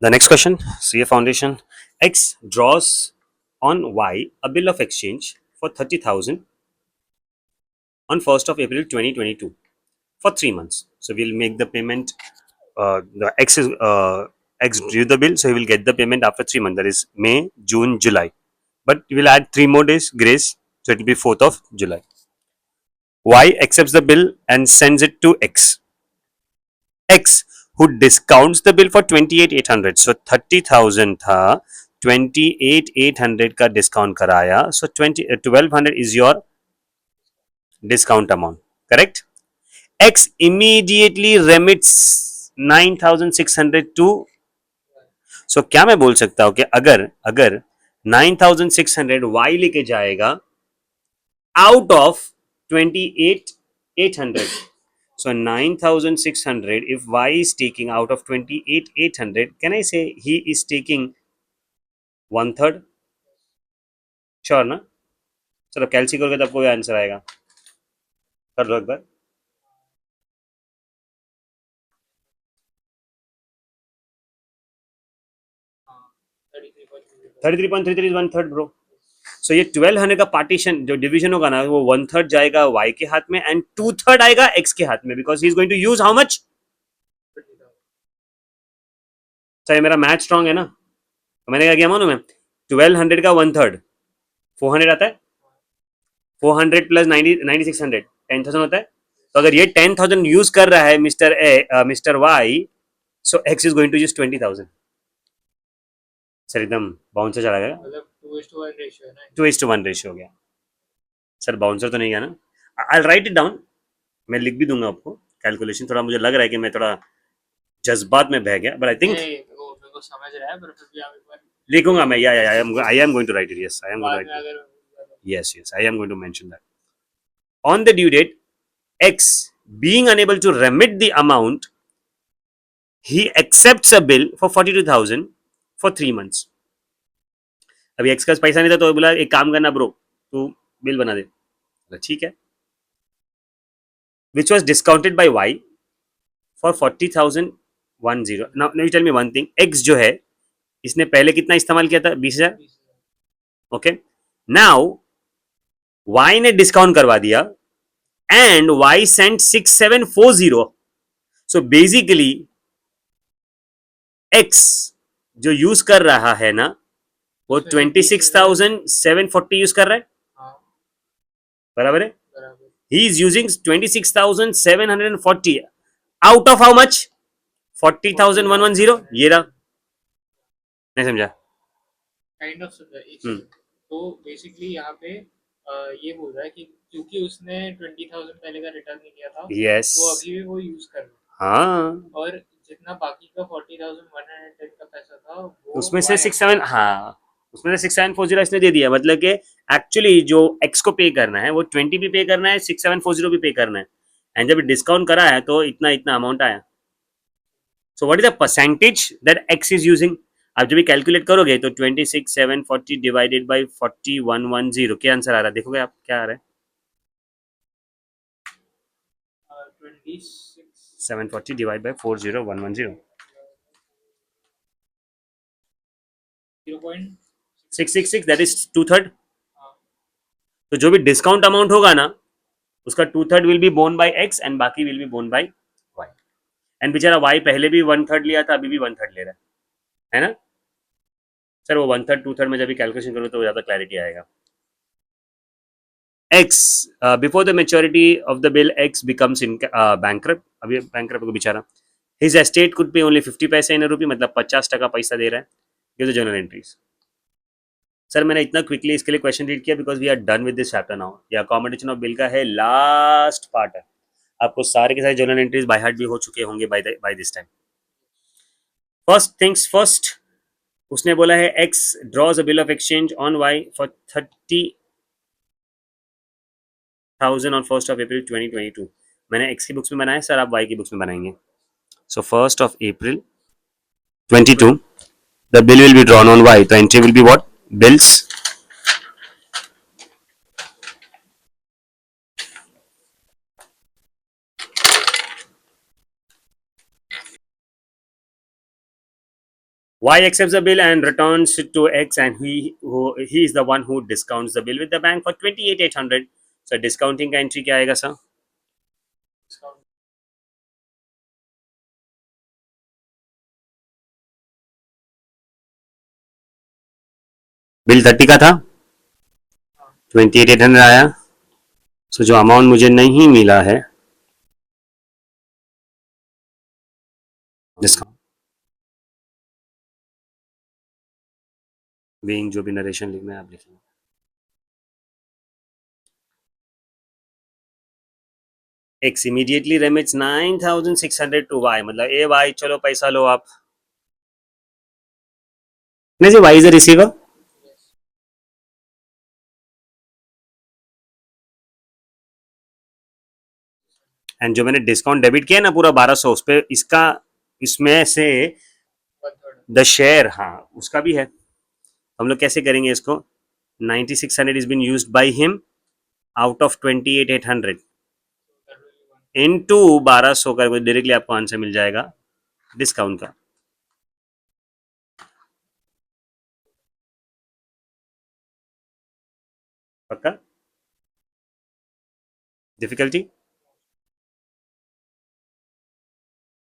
The next question, CA Foundation. X draws on Y a bill of exchange for 30,000 on 1st of April 2022 for 3 months. So we'll make the payment. The X is X drew the bill, so he will get the payment after 3 months. That is May, June, July. But we'll add 3 more days grace, so it will be 4th of July. Y accepts the bill and sends it to X. X who discounts the bill for 28,800. So 30,000 था, 28,800 का discount कराया. So 1200 is your discount amount. Correct? X immediately remits 9,600 to. So क्या मैं बोल सकता हूँ कि अगर 9,600 Y लेके जाएगा out of 28,800. So 9,600, if Y is taking out of 28,800, can I say he is taking 1/3? Sure ना? चलो कैलसी करोगे तब कोई आंसर आएगा. कर दो एक बार. 33.33 is 1/3 bro. So ये 1200 का पार्टीशन जो डिवीजन होगा ना वो 1/3 जाएगा Y के हाथ में एंड 2/3 आएगा X के हाथ में because he is going to use how much. चाहे मेरा मैथ स्ट्रॉन्ग है ना तो मैंने क्या किया मालूम है 1200 का 1/3 400 आता है 400 प्लस 9600 10,000 होता है. तो अगर ये 10,000 यूज कर रहा है mister Y so X is going to use 20,000. Sir एकदम बाउंसर चला गया. मतलब 2:1 रेशियो हो गया. सर बाउंसर तो नहीं गया ना. आई राइट इट डाउन. मैं लिख भी दूंगा आपको. कैलकुलेशन थोड़ा मुझे लग रहा है कि मैं थोड़ा जज्बात में बह गया बट आई थिंक समझ रहा है पर फिर भी आप एक बार लिखूंगा मैं. I am going to write it. Yes I am going to write. Yes, I am going to mention that. On the due date, X being unable to remit the amount, he accepts a bill for 42,000 for 3 months. अभी X का पैसा नहीं था तो बोला एक काम करना ब्रो तू बिल बना दे. ठीक है. Which was discounted by Y for 40,010. Now you tell me one thing. X जो है इसने पहले कितना इस्तेमाल किया था 20,000. ओके. नाउ Y ने डिस्काउंट करवा दिया and Y sent 6740. So basically X जो यूज कर रहा है ना वो 26,740 यूज कर रहा है. बराबर है. He is using 26,740 out of how much 40,110. ये रहा. नहीं समझा. काइंड ऑफ तो बेसिकली यहाँ पे ये बोल रहा है कि क्योंकि उसने 20,000 पहले का रिटर्न नहीं किया था. यस. तो अभी भी वो यूज कर रहा है. हाँ. और जितना बाकी का 40,110 का पैसा था वो उसमें से 67 हाँ उसमें से 6740 इसने दे दिया. मतलब कि एक्चुअली जो एक्स को पे करना है वो 20 भी पे करना है 6740 भी पे करना है. एंड जब डिस्काउंट करा है तो इतना इतना अमाउंट आया. So what is the percentage that x is using. आप जब भी कैलकुलेट करोगे तो 26,740 डिवाइडेड बाई 40,110 क्या आंसर आ रहा है. देखोगे आप क्या आ रहा है. 740 divided by 40,110. 0.666 that is 2/3. तो जो भी डिस्काउंट अमाउंट होगा ना उसका 2/3 will be borne by X and बाकी will be borne by Y. And बेचारा वाई पहले भी 1/3 लिया था अभी भी 1/3 ले रहा है ना. सर वो 1/3 2/3 में जब भी कैलकुलेशन करो तो ज्यादा क्लैरिटी आएगा. X before the maturity of the bill X becomes in bankrupt. अभी bankrupt को बेचारा his estate could pay only 50 पैसे इन रुपी मतलब 50% पैसा दे रहा है. ये तो जर्नल एंट्रीज. सर मैंने इतना क्विकली इसके लिए क्वेश्चन रीड किया because we are done with this chapter now. ये अकोमोडेशन ऑफ बिल का है लास्ट पार्ट है. आपको सारे के सारे जर्नल एंट्रीज बाय हार्ट भी हो चुके होंगे by this time. First things first उसने बोला है X draws a bill of exchange on Y for 30,000 on 1st of April 2022. मैंने X की बुक्स में बनाया सर आप Y की बुक्स में बनाएंगे. So 1st of April 22 the bill will be drawn on Y. The entry will be what? Bills. Y accepts the bill and returns it to X, and he is the one who discounts the bill with the bank for 28,800. So discounting का entry क्या आएगा sir? Bill 30 का था, 28,800 आया. सो जो amount मुझे नहीं मिला है डिस्काउंट, बीइंग जो भी नरेशन लिखना है आप लिखेंगे. X immediately remits 9,600 to Y. मतलब ए वाई चलो पैसा लो आप. नहीं जी, Y is the receiver. And जो मैंने डिस्काउंट डेबिट किया ना पूरा 1200, उस पे इसका, इसमें से द शेयर, हाँ उसका भी है. हम लोग कैसे करेंगे इसको? 9600 is been used by him out of 28,800 into 1200 का डायरेक्टली आपको आंसर मिल जाएगा डिस्काउंट का. पक्का? डिफिकल्टी?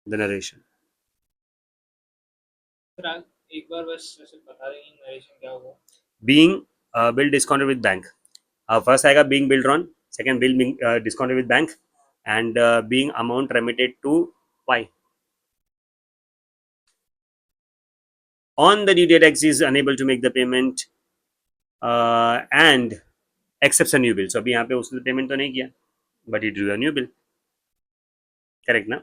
The narration. एक बार बस बता देंगे नरेशन क्या होगा. Being bill discounted with bank. First आएगा being billed on, second bill discounted with bank, and being amount remitted to Y. On the due date, X is unable to make the payment and accepts a new bill. So अभी यहाँ पे उसने payment तो नहीं किया, but he drew a new bill. Correct ना?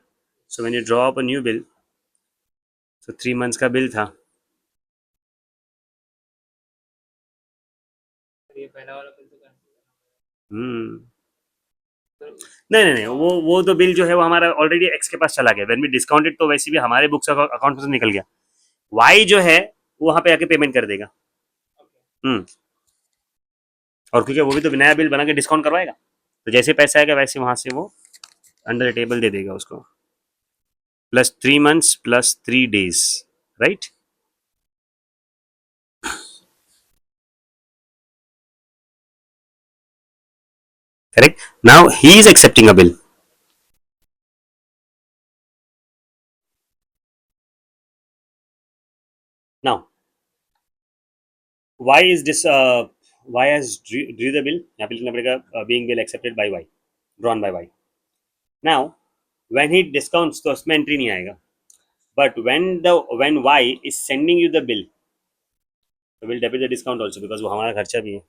So when you draw up a new bill, so 3 months का bill था. नहीं, वो तो बिल जो है वो हमारा ऑलरेडी एक्स के पास चला गया. व्हेन वी डिस्काउंटेड तो वैसे भी हमारे बुक्स अकाउंट से निकल गया. वाई जो है वो वहां पे आके पेमेंट कर देगा. और क्योंकि वो भी तो नया बिल बना के डिस्काउंट करवाएगा, तो जैसे पैसा आएगा वैसे वहां से वो अंडर टेबल दे देगा उसको. Plus 3 months plus 3 days, right? Correct. Now he is accepting a bill. Now, why is this? Why has drew the bill? यहाँ पे लिखना पड़ेगा being bill accepted by Y, drawn by Y. Now, when he discounts तो उसमें entry नहीं आएगा. But when Y is sending you the bill, so we'll debit the discount also because वो हमारा खर्चा भी है.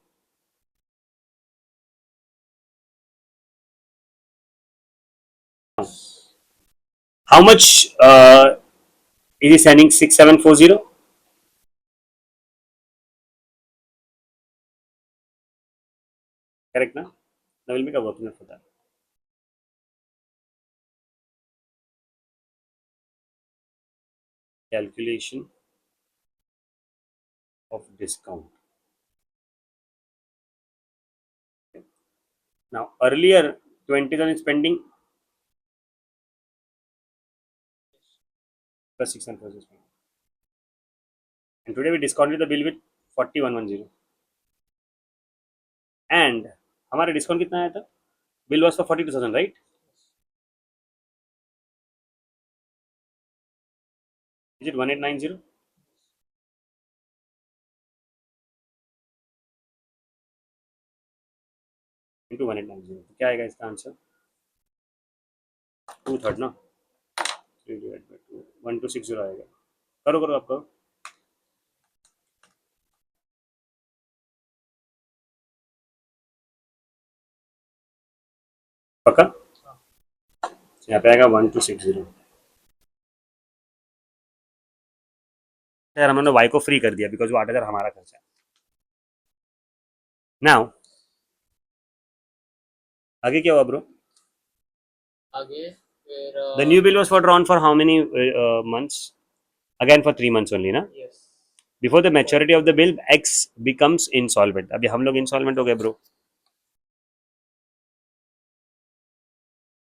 How much is he sending? 6740. Correct, na? Now we'll make a working note for that. Calculation of discount. Okay. Now earlier 20,000 is pending plus 600 is pending. And today we discounted the bill with 4110. And हमारा discount कितना आया था? Bill was for 42,000, right? Is it 1890 into 1890? क्या आएगा इसका answer? 2/3 ना, 3 divide by 2, 1260 आएगा. करो करो आप करो. पक्का? यहाँ पे आएगा 1260. यार हमने वाई को फ्री कर दिया बिकॉज वो 8,000 हमारा खर्चा है. नाउ आगे क्या हुआ ब्रो? आगे फिर the new bill was for drawn for how many months? Again for 3 months only ना? Yes. Before the maturity of the bill X becomes insolvent. अभी हम लोग इंसॉल्वेंट हो गए ब्रो.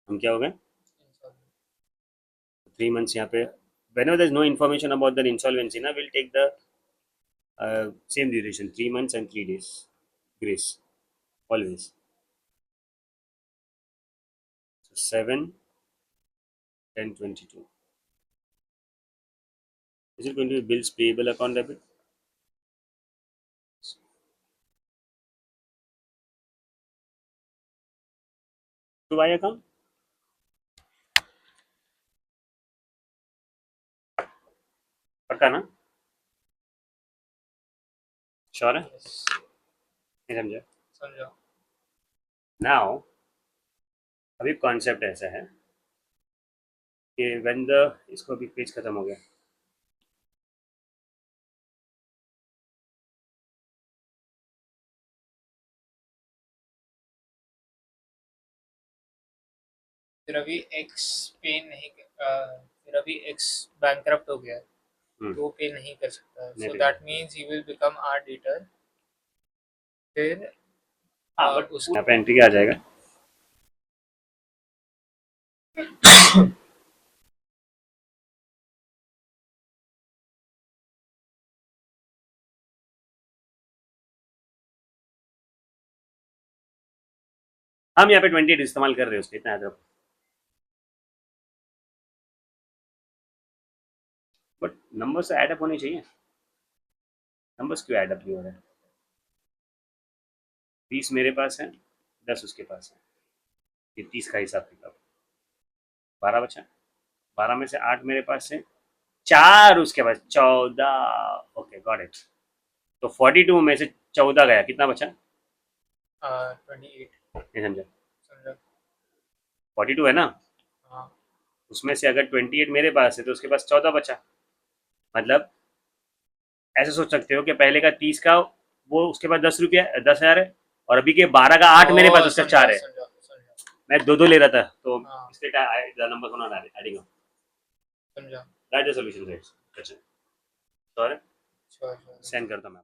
हम क्या हो गए? 3 months यहाँ पे whenever there's no information about the insolvency, na, we'll take the same duration, 3 months and 3 days grace always. So 7, 10, 22. Is it going to be bills payable account debit? To buy account? पक्का ना? Sure है? Yes. नहीं समझा? समझा. Now अभी concept ऐसा है कि व्हेन द इसको अभी पेज खत्म हो गया. फिर अभी एक्स पे नहीं फिर अभी एक्स बैंकरप्ट हो गया है, हम्म, तो वो पे नहीं कर सकता. नहीं so pay that means he will become our debtor. फिर हाँ बट उसको यहाँ पे एंट्री क्या आ जाएगा? हम यहाँ पे 28 इस्तेमाल कर रहे हैं उसके इतना याद रखो. बट नंबर्स ऐड अप होने चाहिए. नंबर्स क्यों ऐड अप नहीं हो रहे हैं? 20 मेरे पास है, 10 उसके पास है. ये 30 का हिसाब किताब. 12 बचा. 12 में से 8 मेरे पास है, 4 उसके पास, 14. Okay got it. तो 42 में से 14 गया, कितना बचा? 28. नहीं समझा. समझा. 42 है ना, हाँ. उसमें से अगर 28 मेरे पास है तो उसके पास 14 बचा. मतलब ऐसे सोच सकते हो कि पहले का 30 का वो उसके पास 10 रुपया 10,000 है, और अभी के 12 का 8 मेरे पास उसका 4 है. समझा. समझा. मैं दो दो ले रहा था तो हाँ. इसलिए नंबर को नॉट एडिंग अप. समझा. That is the solution guys. अच्छा सॉरी श्योर. सेंड करता हूं मैं.